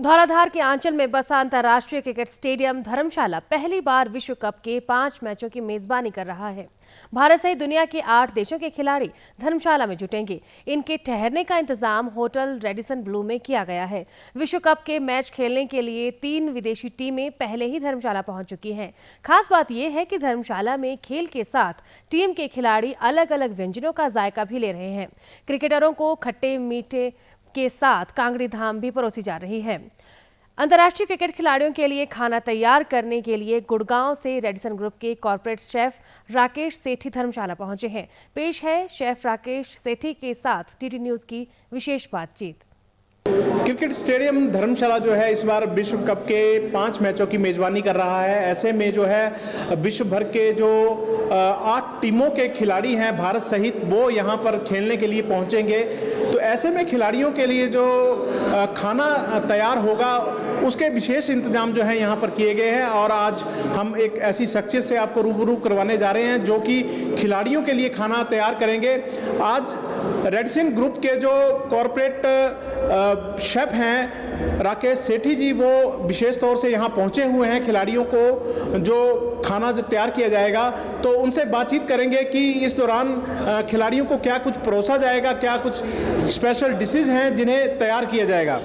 धौलाधार के आंचल में बसा अंतर्राष्ट्रीय क्रिकेट स्टेडियम धर्मशाला पहली बार विश्व कप के 5 मैचों की मेजबानी कर रहा है। भारत सहित दुनिया के 8 देशों के खिलाड़ी धर्मशाला में जुटेंगे। इनके ठहरने का इंतजाम होटल रेडिसन ब्लू में किया गया है। विश्व कप के मैच खेलने के लिए 3 विदेशी टीमें पहले ही धर्मशाला पहुंच चुकी हैं। खास बात यह है कि धर्मशाला में खेल के साथ टीम के खिलाड़ी अलग अलग व्यंजनों का जायका भी ले रहे हैं। क्रिकेटरों को खट्टे मीठे के साथ कांगड़ी धाम भी परोसी जा रही है। अंतर्राष्ट्रीय क्रिकेट खिलाड़ियों के लिए खाना तैयार करने के लिए गुड़गांव से रेडिसन ग्रुप के कॉर्पोरेट शेफ राकेश सेठी धर्मशाला पहुंचे हैं। पेश है शेफ राकेश सेठी के साथ टीटी न्यूज की विशेष बातचीत। क्रिकेट स्टेडियम धर्मशाला जो है इस बार विश्व कप के 5 मैचों की मेजबानी कर रहा है। ऐसे में जो है विश्व भर के जो 8 टीमों के खिलाड़ी हैं भारत सहित, वो यहाँ पर खेलने के लिए पहुँचेंगे। तो ऐसे में खिलाड़ियों के लिए जो खाना तैयार होगा उसके विशेष इंतजाम जो है यहाँ पर किए गए हैं। और आज हम एक ऐसी शख्सियत से आपको रूबरू करवाने जा रहे हैं जो कि खिलाड़ियों के लिए खाना तैयार करेंगे। आज रेडिसन ग्रुप के जो कॉर्पोरेट शेफ हैं राकेश सेठी जी, वो विशेष तौर से यहाँ पहुँचे हुए हैं। खिलाड़ियों को जो खाना जो तैयार किया जाएगा तो उनसे बातचीत करेंगे कि इस दौरान खिलाड़ियों को क्या कुछ परोसा जाएगा, क्या कुछ स्पेशल डिशेज हैं जिन्हें तैयार किया जाएगा।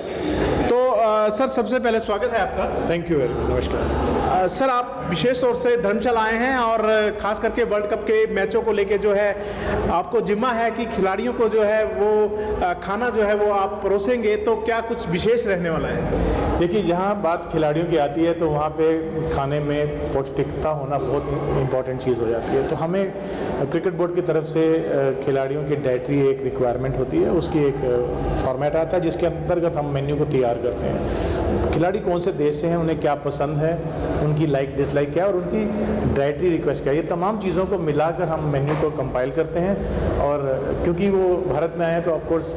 तो सर, सबसे पहले स्वागत है आपका। Thank you very much. नमस्कार सर, आप विशेष तौर से धर्मशाला आए हैं और खास करके वर्ल्ड कप के मैचों को लेके जो है आपको जिम्मा है कि खिलाड़ियों को जो है वो खाना जो है वो आप परोसेंगे। तो क्या कुछ विशेष रहने वाला है? देखिए, जहाँ बात खिलाड़ियों की आती है तो वहाँ पे खाने में पौष्टिकता होना बहुत इम्पॉर्टेंट चीज़ हो जाती है। तो हमें क्रिकेट बोर्ड की तरफ से खिलाड़ियों की डाइटरी एक रिक्वायरमेंट होती है, उसकी एक फॉर्मेट आता है जिसके अंतर्गत हम मेन्यू को तैयार करते हैं। खिलाड़ी कौन से देश से हैं, उन्हें क्या पसंद है, उनकी लाइक डिसलाइक क्या है और उनकी डाइटरी रिक्वेस्ट क्या है, ये तमाम चीज़ों को मिलाकर हम मेन्यू को कंपाइल करते हैं। और क्योंकि वो भारत में आए हैं तो ऑफकोर्स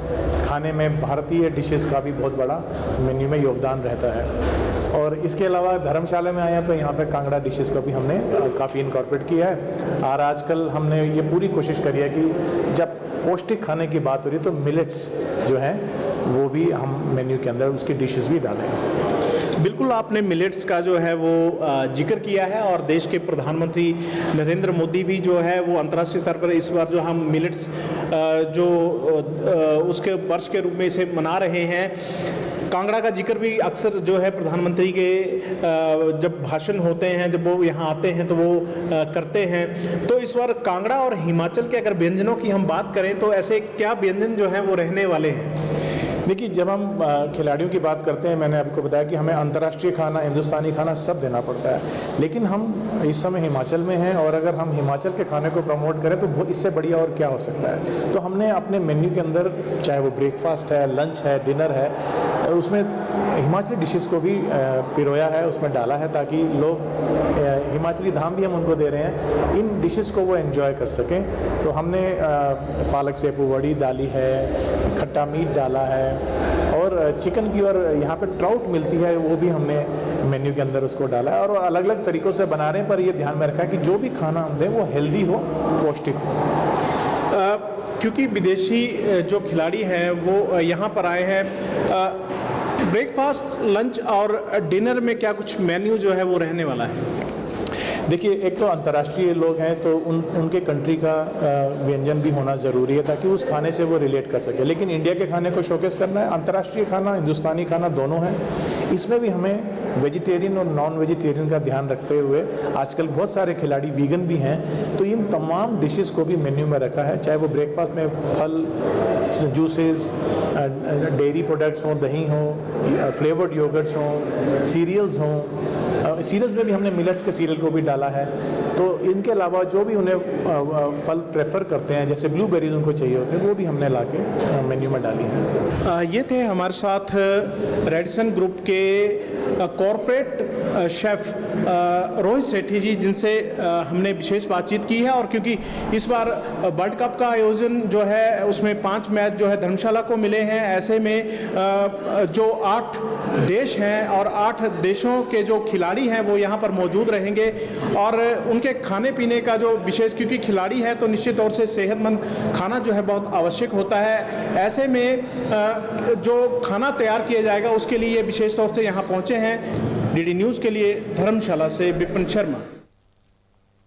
खाने में भारतीय डिशेस का भी बहुत बड़ा मेन्यू में योगदान रहता है। और इसके अलावा धर्मशाला में आए हैं तो यहाँ पे कांगड़ा डिशेस का भी हमने काफ़ी इनकॉर्पोरेट किया है। और आजकल हमने ये पूरी कोशिश करी है कि जब पौष्टिक खाने की बात हो रही है तो मिलेट्स जो हैं वो भी हम मेन्यू के अंदर उसकी डिशेस भी डालें। बिल्कुल, आपने मिलेट्स का जो है वो जिक्र किया है और देश के प्रधानमंत्री नरेंद्र मोदी भी जो है वो अंतर्राष्ट्रीय स्तर पर इस बार जो हम मिलेट्स जो उसके वर्ष के रूप में इसे मना रहे हैं। कांगड़ा का जिक्र भी अक्सर जो है प्रधानमंत्री के जब भाषण होते हैं, जब वो यहाँ आते हैं तो वो करते हैं। तो इस बार कांगड़ा और हिमाचल के अगर व्यंजनों की हम बात करें तो ऐसे क्या व्यंजन जो हैं वो रहने वाले हैं? देखिए, जब हम खिलाड़ियों की बात करते हैं, मैंने आपको बताया कि हमें अंतर्राष्ट्रीय खाना, हिंदुस्तानी खाना सब देना पड़ता है। लेकिन हम इस समय हिमाचल में हैं और अगर हम हिमाचल के खाने को प्रमोट करें तो इससे बढ़िया और क्या हो सकता है। तो हमने अपने मेन्यू के अंदर, चाहे वो ब्रेकफास्ट है, लंच है, डिनर है, उसमें हिमाचली डिशेस को भी पिरोया है, उसमें डाला है ताकि लोग हिमाचली धाम भी हम उनको दे रहे हैं, इन डिशेस को वो एंजॉय कर सकें। तो हमने पालक से पुवड़ी डाली है, खट्टा मीट डाला है और चिकन की, और यहाँ पे ट्राउट मिलती है वो भी हमने मेन्यू के अंदर उसको डाला है। और अलग अलग तरीक़ों से बना रहे हैं, पर ये ध्यान में रखा है कि जो भी खाना हम दें वो हेल्दी हो, पौष्टिक हो। क्योंकि विदेशी जो खिलाड़ी हैं वो यहाँ पर आए हैं, ब्रेकफास्ट, लंच और डिनर में क्या कुछ मेन्यू जो है वो रहने वाला है? देखिए, एक तो अंतर्राष्ट्रीय लोग हैं तो उनके कंट्री का व्यंजन भी होना ज़रूरी है ताकि उस खाने से वो रिलेट कर सके। लेकिन इंडिया के खाने को शोकेस करना है। अंतर्राष्ट्रीय खाना, हिंदुस्तानी खाना दोनों है। इसमें भी हमें वेजिटेरियन और नॉन वेजिटेरियन का ध्यान रखते हुए, आजकल बहुत सारे खिलाड़ी वीगन भी हैं, तो इन तमाम डिशेस को भी मेन्यू में रखा है। चाहे वो ब्रेकफास्ट में फल, जूसेस, डेयरी प्रोडक्ट्स हों, दही हो, फ्लेवर्ड योगर्ट्स हों, सीरियल्स हों। सीरियल्स में भी हमने मिलेट्स के सीरियल को भी डाला है। तो इनके अलावा जो भी उन्हें फल प्रेफर करते हैं, जैसे ब्लूबेरीज उनको चाहिए होते हैं, वो भी हमने ला के मेन्यू में डाली है। ये थे हमारे साथ रेडिसन ग्रुप के कॉर्पोरेट शेफ रोहित सेठी जी, जिनसे हमने विशेष बातचीत की है। और क्योंकि इस बार वर्ल्ड कप का आयोजन जो है उसमें 5 मैच जो है धर्मशाला को मिले हैं, ऐसे में जो 8 देश हैं और 8 देशों के जो खिलाड़ी हैं वो यहाँ पर मौजूद रहेंगे और उनके खाने पीने का जो विशेष, क्योंकि खिलाड़ी हैं तो निश्चित तौर से सेहतमंद खाना जो है बहुत आवश्यक होता है। ऐसे में जो खाना तैयार किया जाएगा उसके लिए विशेष तौर से यहाँ पहुँचे हैं। डीडी न्यूज़ के लिए धर्मशाला से विपिन शर्मा।